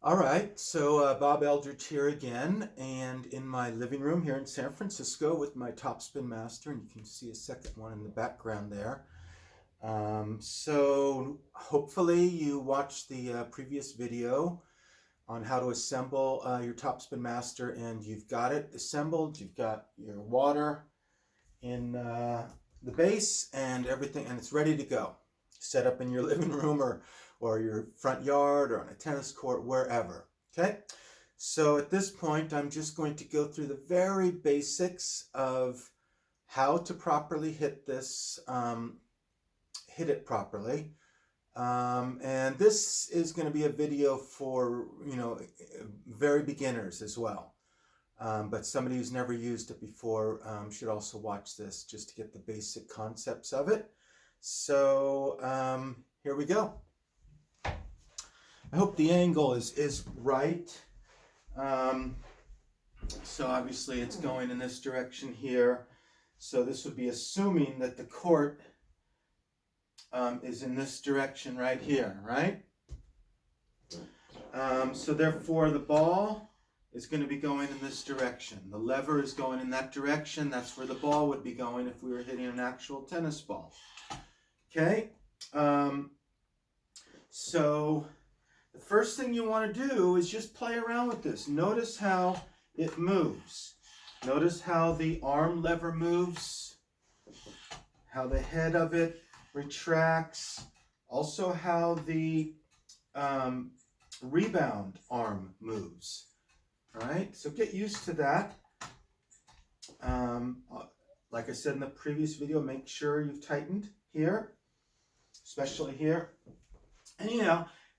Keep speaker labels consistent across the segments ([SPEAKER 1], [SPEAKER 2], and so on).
[SPEAKER 1] All right, so Bob Eldridge here again, and in my living room here in San Francisco with my Topspin Master, and you can see a second one in the background there. So hopefully you watched the previous video on how to assemble your Topspin Master, and you've got it assembled. You've got your water in the base and everything, and it's ready to go. Set up in your living room or your front yard or on a tennis court, wherever. Okay, so at this point I'm just going to go through the very basics of how to properly hit this, hit it properly. And this is going to be a video for, very beginners as well. But somebody who's never used it before should also watch this just to get the basic concepts of it. So here we go. I hope the angle is right. So obviously it's going in this direction here. So this would be assuming that the court is in this direction right here, right? So therefore the ball is going to be going in this direction. The lever is going in that direction. That's where the ball would be going if we were hitting an actual tennis ball. Okay, so the first thing you want to do is just play around with this. Notice how it moves. Notice how the arm lever moves, how the head of it retracts, also how the rebound arm moves. All right, so get used to that. Like I said in the previous video, make sure you've tightened here, especially here.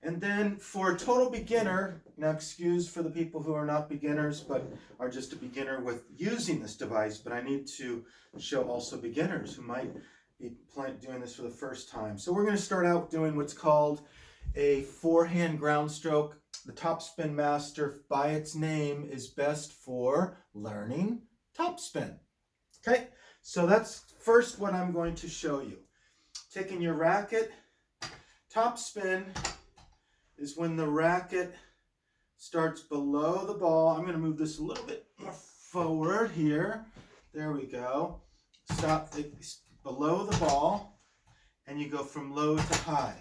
[SPEAKER 1] And then for a total beginner, now excuse for the people who are not beginners but are just a beginner with using this device, but I need to show also beginners who might be doing this for the first time. So we're going to start out doing what's called a forehand ground stroke. The Topspin Master, by its name, is best for learning topspin. Okay, so that's first what I'm going to show you. Taking your racket, topspin is when the racket starts below the ball. I'm going to move this a little bit more forward here. There we go. Stop below the ball, and you go from low to high.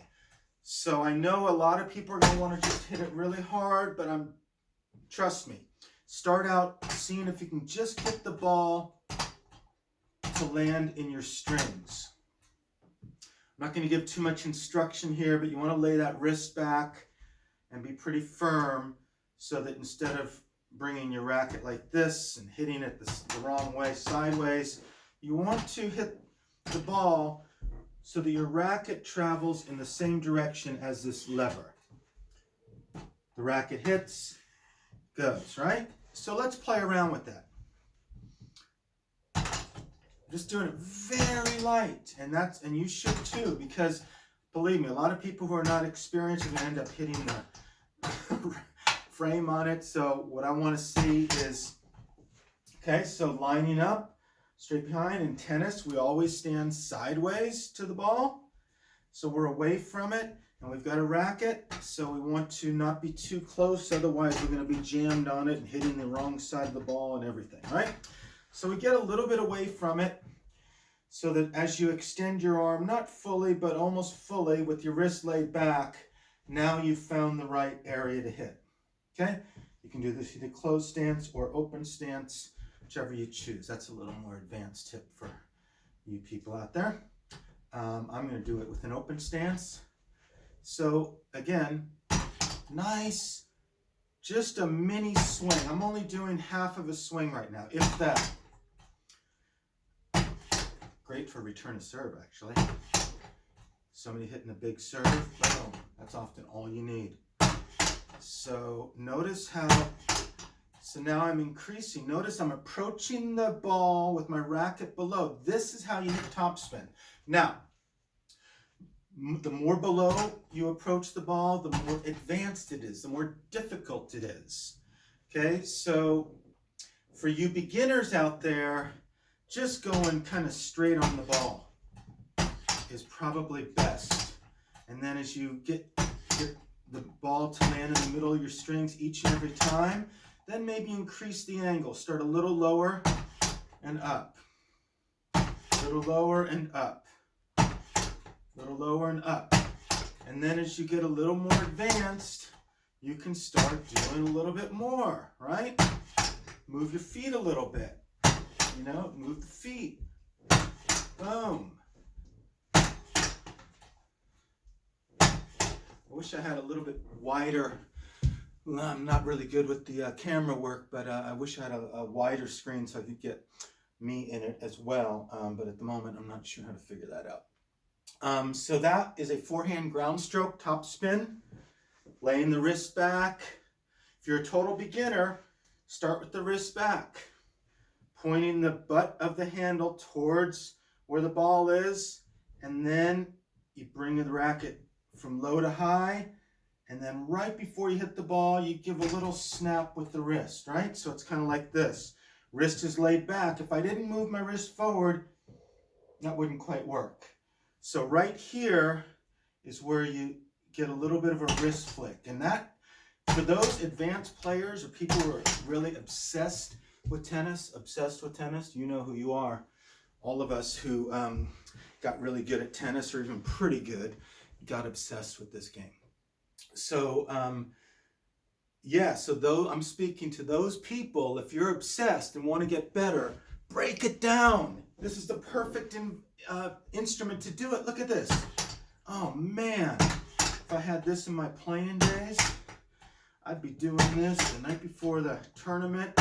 [SPEAKER 1] So I know a lot of people are going to want to just hit it really hard, but trust me, start out seeing if you can just get the ball to land in your strings. I'm not going to give too much instruction here, but you want to lay that wrist back and be pretty firm so that instead of bringing your racket like this and hitting it the wrong way, sideways, you want to hit the ball so that your racket travels in the same direction as this lever. The racket hits, goes, right? So let's play around with that. Just doing it very light, and you should too, because believe me, a lot of people who are not experienced are going to end up hitting the frame on it. So what I want to see is, okay, so lining up straight behind. In tennis, we always stand sideways to the ball, so we're away from it, and we've got a racket, so we want to not be too close, otherwise we're going to be jammed on it and hitting the wrong side of the ball and everything, right? So we get a little bit away from it so that as you extend your arm, not fully, but almost fully with your wrist laid back, now you've found the right area to hit. Okay? You can do this either closed stance or open stance, whichever you choose. That's a little more advanced tip for you people out there. I'm going to do it with an open stance. So again, nice, just a mini swing. I'm only doing half of a swing right now, if that. Great for return to serve, actually. Somebody hitting a big serve, boom, that's often all you need. So notice how, so now I'm increasing. Notice I'm approaching the ball with my racket below. This is how you hit topspin. Now, the more below you approach the ball, the more advanced it is, the more difficult it is. Okay, so for you beginners out there, just going kind of straight on the ball is probably best. And then as you get the ball to land in the middle of your strings each and every time. Then maybe increase the angle. Start a little lower and up. A little lower and up. A little lower and up. And then as you get a little more advanced, you can start doing a little bit more, right? Move your feet a little bit. You know, move the feet. Boom. I wish I had a little bit wider. I'm not really good with the camera work, but I wish I had a wider screen so I could get me in it as well. But at the moment, I'm not sure how to figure that out. So that is a forehand ground stroke top spin. Laying the wrist back. If you're a total beginner, start with the wrist back. Pointing the butt of the handle towards where the ball is. And then you bring the racket from low to high. And then right before you hit the ball, you give a little snap with the wrist, right? So it's kind of like this. Wrist is laid back. If I didn't move my wrist forward, that wouldn't quite work. So right here is where you get a little bit of a wrist flick. And that, for those advanced players or people who are really obsessed with tennis, you know who you are. All of us who got really good at tennis or even pretty good got obsessed with this game. So, so I'm speaking to those people. If you're obsessed and want to get better, break it down. This is the perfect instrument to do it. Look at this. Oh, man. If I had this in my playing days, I'd be doing this the night before the tournament,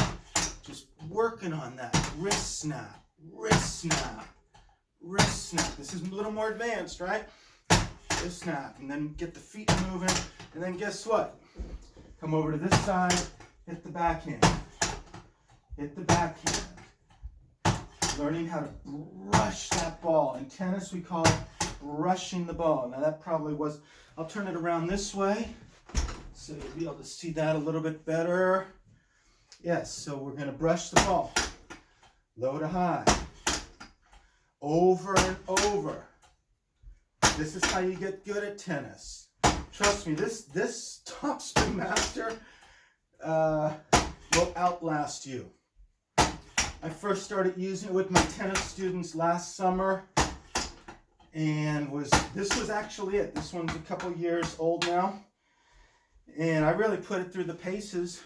[SPEAKER 1] just working on that. Wrist snap, wrist snap, wrist snap. This is a little more advanced, right? Wrist snap, and then get the feet moving, and then guess what? Come over to this side, hit the backhand. Hit the backhand. Learning how to brush that ball. In tennis, we call it brushing the ball. Now that probably was, I'll turn it around this way, so you'll be able to see that a little bit better. Yes, so we're going to brush the ball. Low to high. Over and over. This is how you get good at tennis. Trust me, this Topspin Master will outlast you. I first started using it with my tennis students last summer, and this was actually it. This one's a couple years old now, and I really put it through the paces.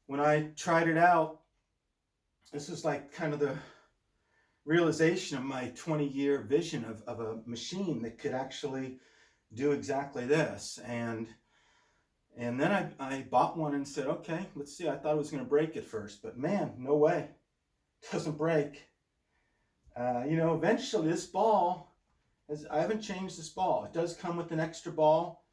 [SPEAKER 1] When I tried it out, this is like kind of the realization of my 20-year vision of a machine that could actually do exactly this. And then I bought one and said, okay, let's see. I thought I was going to break it first, but man, no way. It doesn't break. Eventually this ball, I haven't changed this ball. It does come with an extra ball,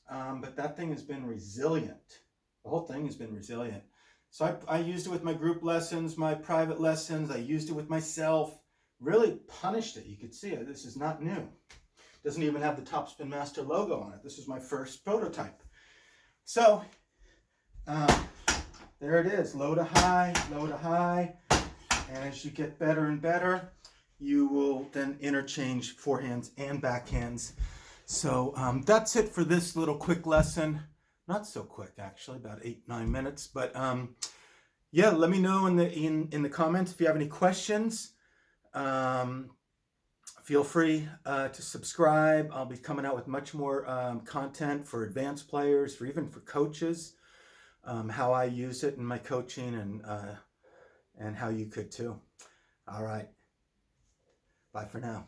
[SPEAKER 1] but that thing has been resilient. The whole thing has been resilient. So I used it with my group lessons, my private lessons. I used it with myself. Really punished it. You could see it. This is not new. Doesn't even have the Topspin Master logo on it. This is my first prototype. So there it is. Low to high, low to high. And as you get better and better, you will then interchange forehands and backhands. So that's it for this little quick lesson. Not so quick, actually, about 8-9 minutes. But yeah, let me know in the comments if you have any questions. Feel free to subscribe. I'll be coming out with much more content for advanced players, even for coaches, how I use it in my coaching, and how you could too. All right. Bye for now.